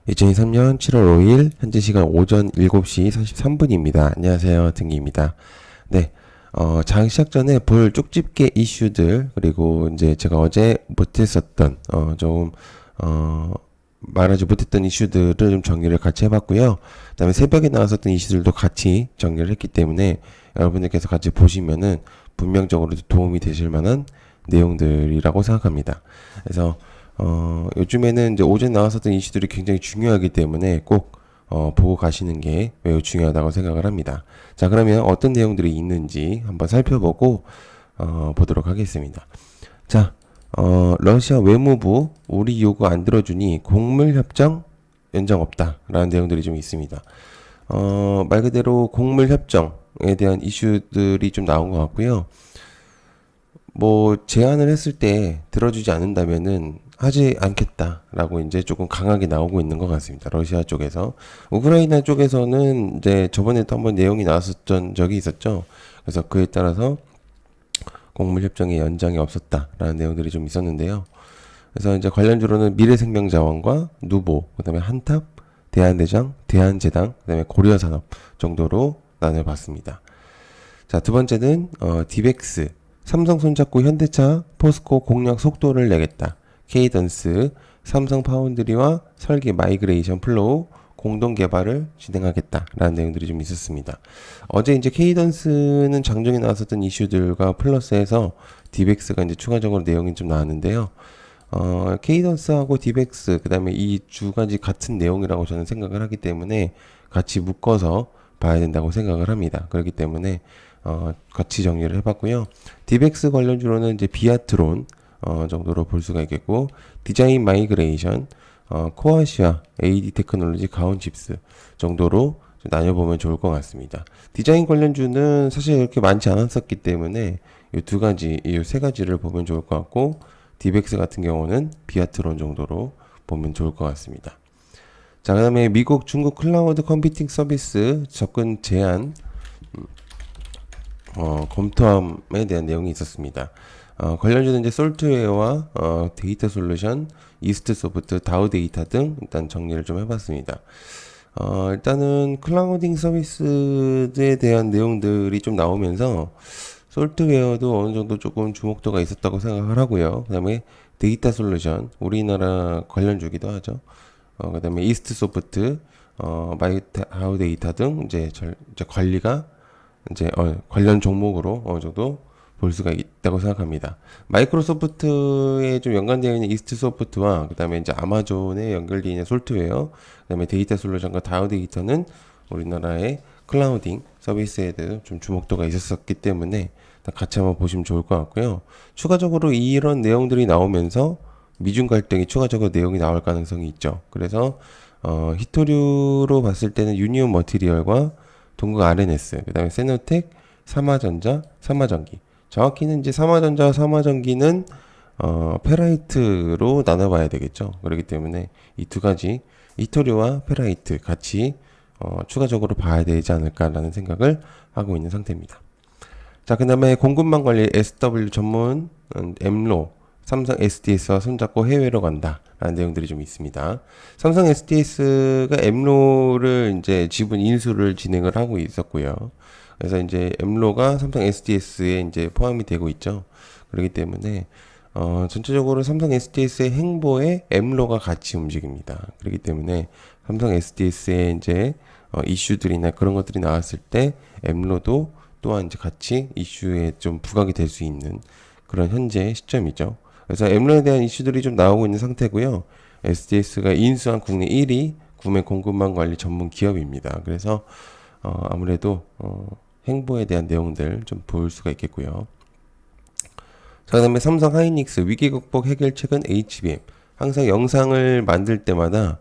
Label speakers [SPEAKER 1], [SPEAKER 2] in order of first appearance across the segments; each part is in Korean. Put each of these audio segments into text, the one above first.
[SPEAKER 1] 2023년 7월 5일 현재 시간 오전 7시 43분입니다. 안녕하세요. 등기입니다. 네. 장 시작 전에 볼 쪽집게 이슈들 그리고 이제 제가 어제 못했었던 말하지 못했던 이슈들을 좀 정리를 같이 해봤고요. 그다음에 새벽에 나왔었던 이슈들도 같이 정리를 했기 때문에 여러분들께서 같이 보시면은 분명적으로 도움이 되실 만한 내용들이라고 생각합니다. 그래서 요즘에는 이제 오전 나왔었던 이슈들이 굉장히 중요하기 때문에 꼭 보고 가시는 게 매우 중요하다고 생각을 합니다. 자, 그러면 어떤 내용들이 있는지 한번 살펴보고 보도록 하겠습니다. 자, 러시아 외무부 우리 요구 안 들어주니 곡물 협정 연장 없다라는 내용들이 좀 있습니다. 말 그대로 곡물 협정에 대한 이슈들이 좀 나온 것 같고요. 뭐 제안을 했을 때 들어주지 않는다면은 하지 않겠다라고 이제 조금 강하게 나오고 있는 것 같습니다. 러시아 쪽에서. 우크라이나 쪽에서는 이제 저번에도 한번 내용이 나왔었던 적이 있었죠. 그래서 그에 따라서 곡물 협정의 연장이 없었다라는 내용들이 좀 있었는데요. 그래서 이제 관련주로는 미래생명자원과 누보, 그다음에 한탑, 대한대장, 대한제당, 그다음에 고려산업 정도로 나눠봤습니다. 자, 두 번째는 디벡스, 삼성 손잡고 현대차, 포스코 공략 속도를 내겠다. 케이던스, 삼성 파운드리와 설계 마이그레이션 플로우 공동 개발을 진행하겠다라는 내용들이 좀 있었습니다. 어제 이제 케이던스는 장중에 나왔었던 이슈들과 플러스해서 디벡스가 이제 추가적으로 내용이 좀 나왔는데요. 케이던스하고 디벡스 그다음에 이 두 가지 같은 내용이라고 저는 생각을 하기 때문에 같이 묶어서 봐야 된다고 생각을 합니다. 그렇기 때문에 같이 정리를 해봤고요. 디벡스 관련주로는 이제 비아트론 정도로 볼 수가 있겠고, 디자인 마이그레이션, 코아시아, AD 테크놀로지, 가온칩스 정도로 나눠보면 좋을 것 같습니다. 디자인 관련주는 사실 그렇게 많지 않았었기 때문에 이 두 가지, 이 세 가지를 보면 좋을 것 같고, 디벡스 같은 경우는 비아트론 정도로 보면 좋을 것 같습니다. 자, 그 다음에 미국, 중국 클라우드 컴퓨팅 서비스 접근 제한 검토함에 대한 내용이 있었습니다. 관련주는 이제 솔트웨어와 데이터 솔루션, 이스트 소프트, 다우 데이터 등 일단 정리를 좀 해봤습니다. 일단은 클라우딩 서비스에 대한 내용들이 좀 나오면서 솔트웨어도 어느 정도 조금 주목도가 있었다고 생각을 하고요. 그 다음에 데이터 솔루션, 우리나라 관련주기도 하죠. 그 다음에 이스트 소프트, 다우 데이터 등 이제 관리가 이제 관련 종목으로 어느 정도 볼 수가 있다고 생각합니다. 마이크로소프트에 좀 연관되어 있는 이스트 소프트와 그다음에 이제 아마존에 연결되어 있는 솔트웨어, 그다음에 데이터 솔루션과 다우 데이터는 우리나라의 클라우딩 서비스에 대해서 좀 주목도가 있었기 때문에 같이 한번 보시면 좋을 것 같고요. 추가적으로 이런 내용들이 나오면서 미중 갈등이 추가적으로 내용이 나올 가능성이 있죠. 그래서 히토류로 봤을 때는 유니온 머티리얼과 동국 RNS, 그 다음에 세노텍, 삼화전자, 삼화전기. 정확히는 이제 삼화전자와 삼화전기는 페라이트로 나눠봐야 되겠죠. 그렇기 때문에 이 두 가지 히토류와 페라이트 같이 추가적으로 봐야 되지 않을까라는 생각을 하고 있는 상태입니다. 자, 그 다음에 공급망 관리 SW 전문 엠로 삼성 SDS와 손잡고 해외로 간다 라는 내용들이 좀 있습니다. 삼성 SDS가 엠로를 이제 지분 인수를 진행을 하고 있었고요. 그래서 이제 엠로가 삼성 SDS에 이제 포함이 되고 있죠. 그렇기 때문에 전체적으로 삼성 SDS의 행보에 엠로가 같이 움직입니다. 그렇기 때문에 삼성 SDS의 이제 이슈들이나 그런 것들이 나왔을 때 엠로도 또한 이제 같이 이슈에 좀 부각이 될 수 있는 그런 현재 시점이죠. 그래서 엠로에 대한 이슈들이 좀 나오고 있는 상태고요. SDS가 인수한 국내 1위 구매 공급망 관리 전문 기업입니다. 그래서 아무래도 행보에 대한 내용들 좀 볼 수가 있겠고요. 자, 그다음에 삼성 하이닉스 위기 극복 해결책은 HBM. 항상 영상을 만들 때마다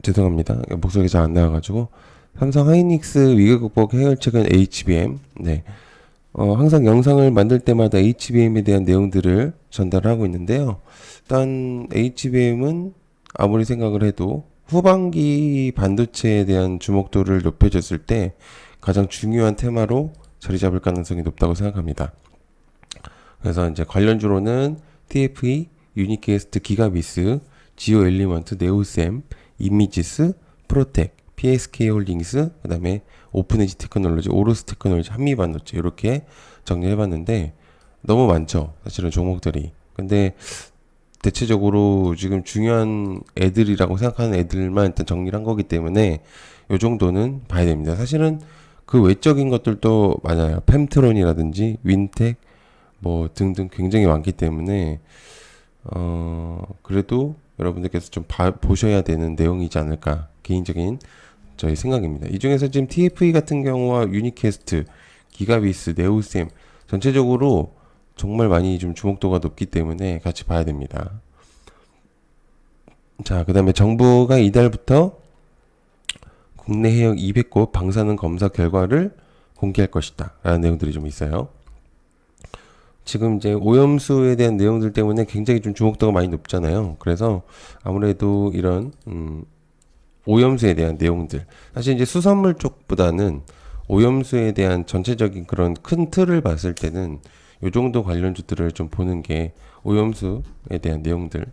[SPEAKER 1] 죄송합니다. 목소리가 잘 안 나와가지고 삼성 하이닉스 위기 극복 해결책은 HBM. 네. 항상 영상을 만들 때마다 HBM에 대한 내용들을 전달하고 있는데요. 일단 HBM은 아무리 생각을 해도 후반기 반도체에 대한 주목도를 높여줬을 때 가장 중요한 테마로 자리 잡을 가능성이 높다고 생각합니다. 그래서 이제 관련주로는 TFE, 유니캐스트, 기가비스, 지오 엘리먼트, 네오셈, 이미지스, 프로텍, PSK 홀딩스, 그다음에 오픈에지 테크놀로지, 오로스 테크놀로지, 한미반도체 이렇게 정리해봤는데 너무 많죠. 사실은 종목들이. 근데 대체적으로 지금 중요한 애들이라고 생각하는 애들만 일단 정리를 한 거기 때문에 요 정도는 봐야 됩니다. 사실은 그 외적인 것들도 많아요. 펨트론이라든지 윈텍 뭐 등등 굉장히 많기 때문에 그래도 여러분들께서 좀 보셔야 되는 내용이지 않을까 개인적인 저희 생각입니다. 이 중에서 지금 TFE 같은 경우와 유니캐스트, 기가비스, 네오셈 전체적으로 정말 많이 좀 주목도가 높기 때문에 같이 봐야 됩니다. 자, 그 다음에 정부가 이달부터 국내 해역 200곳 방사능 검사 결과를 공개할 것이다 라는 내용들이 좀 있어요. 지금 이제 오염수에 대한 내용들 때문에 굉장히 좀 주목도가 많이 높잖아요. 그래서 아무래도 이런 오염수에 대한 내용들, 사실 이제 수산물 쪽보다는 오염수에 대한 전체적인 그런 큰 틀을 봤을 때는 요 정도 관련주들을 좀 보는 게 오염수에 대한 내용들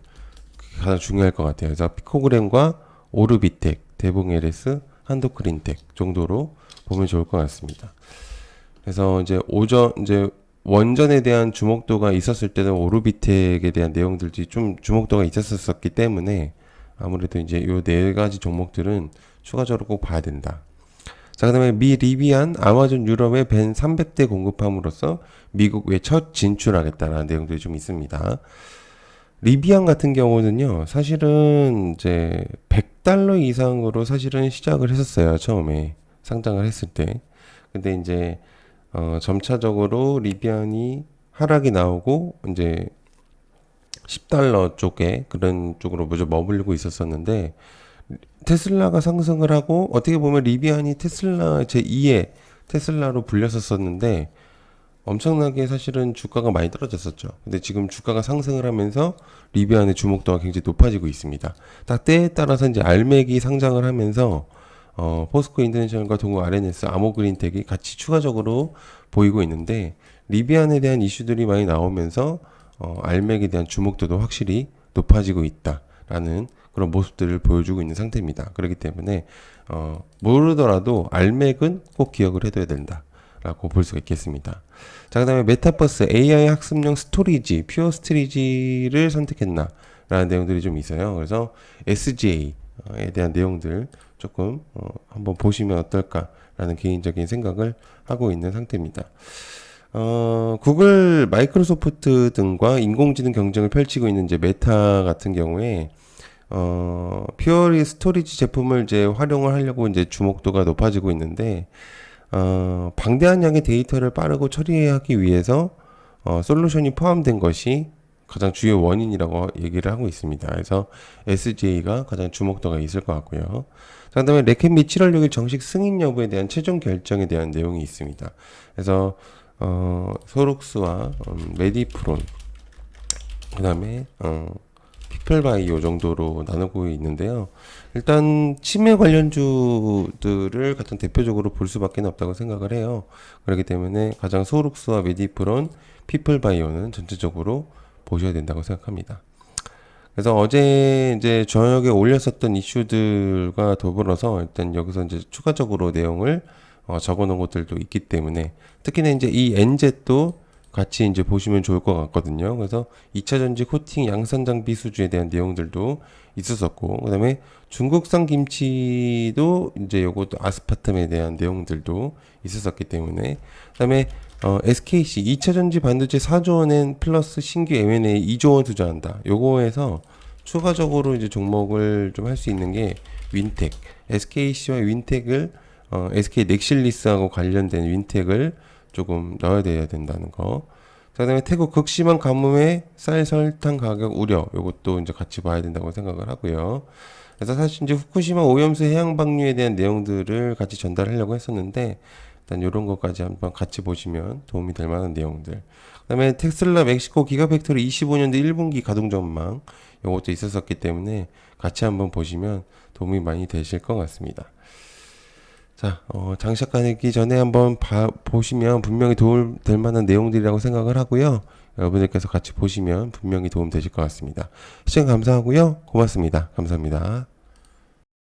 [SPEAKER 1] 가장 중요할 것 같아요. 그래서 피코그램과 오르비텍, 대봉 LS, 한도크린텍 정도로 보면 좋을 것 같습니다. 그래서 이제 이제 원전에 대한 주목도가 있었을 때는 오르비텍에 대한 내용들이 좀 주목도가 있었었기 때문에 아무래도 이제 요 네 가지 종목들은 추가적으로 꼭 봐야 된다. 자, 그다음에 미 리비안 아마존 유럽에 벤 300대 공급함으로써 미국 외 첫 진출하겠다라는 내용들이 좀 있습니다. 리비안 같은 경우는요, 사실은 이제 $100 이상으로 사실은 시작을 했었어요. 처음에 상장을 했을 때. 근데 이제 점차적으로 리비안이 하락이 나오고 이제 $10 쪽에 그런 쪽으로 먼저 머물고 있었었는데 테슬라가 상승을 하고 어떻게 보면 리비안이 테슬라 제2의 테슬라로 불렸었었는데 엄청나게 사실은 주가가 많이 떨어졌었죠. 근데 지금 주가가 상승을 하면서 리비안의 주목도가 굉장히 높아지고 있습니다. 딱 때에 따라서 이제 알맥이 상장을 하면서 포스코 인터내셔널과 동국 RNS, 아모그린텍이 같이 추가적으로 보이고 있는데 리비안에 대한 이슈들이 많이 나오면서 알맥에 대한 주목도도 확실히 높아지고 있다라는 그런 모습들을 보여주고 있는 상태입니다. 그렇기 때문에 모르더라도 알맥은 꼭 기억을 해둬야 된다라고 볼 수가 있겠습니다. 자, 그다음에 메타버스 AI 학습용 스토리지, 퓨어 스토리지를 선택했나 라는 내용들이 좀 있어요. 그래서 SGA에 대한 내용들 조금 한번 보시면 어떨까라는 개인적인 생각을 하고 있는 상태입니다. 구글, 마이크로소프트 등과 인공지능 경쟁을 펼치고 있는 이제 메타 같은 경우에 퓨어리 스토리지 제품을 이제 활용을 하려고 이제 주목도가 높아지고 있는데 방대한 양의 데이터를 빠르고 처리하기 위해서 솔루션이 포함된 것이 가장 주요 원인이라고 얘기를 하고 있습니다. 그래서 SGA가 가장 주목도가 있을 것 같고요. 그 다음에 레켓 및 7월 6일 정식 승인 여부에 대한 최종 결정에 대한 내용이 있습니다. 그래서 소록스와 메디프론, 그 다음에 피플바이오 정도로 나누고 있는데요. 일단 치매 관련주들을 가장 대표적으로 볼 수밖에 없다고 생각을 해요. 그렇기 때문에 가장 소록스와 메디프론, 피플바이오는 전체적으로 보셔야 된다고 생각합니다. 그래서 어제 이제 저녁에 올렸었던 이슈들과 더불어서 일단 여기서 이제 추가적으로 내용을 적어 놓은 것들도 있기 때문에 특히나 이제 이 엔젯도 같이 이제 보시면 좋을 것 같거든요. 그래서 2차 전지 코팅 양산 장비 수주에 대한 내용들도 있었었고, 그 다음에 중국산 김치도 이제 요것도 아스파탐에 대한 내용들도 있었었기 때문에, 그 다음에 SKC 2차 전지 반도체 4조 원엔 플러스 신규 M&A 2조 원 투자한다. 요거에서 추가적으로 이제 종목을 좀 할 수 있는 게 윈텍, SKC와 윈텍을 SK 넥실리스하고 관련된 윈텍을 조금 넣어야 된다는 거. 그 다음에 태국 극심한 가뭄에 쌀 설탕 가격 우려, 요것도 이제 같이 봐야 된다고 생각을 하고요. 그래서 사실 이제 후쿠시마 오염수 해양 방류에 대한 내용들을 같이 전달하려고 했었는데 일단 이런 것까지 한번 같이 보시면 도움이 될 만한 내용들. 그다음에 테슬라 멕시코 기가팩토리 25년도 1분기 가동 전망 이것도 있었었기 때문에 같이 한번 보시면 도움이 많이 되실 것 같습니다. 자, 장시작 가기 전에 한번 보시면 분명히 도움 될 만한 내용들이라고 생각을 하고요. 여러분들께서 같이 보시면 분명히 도움 되실 것 같습니다. 시청 감사하고요. 고맙습니다. 감사합니다.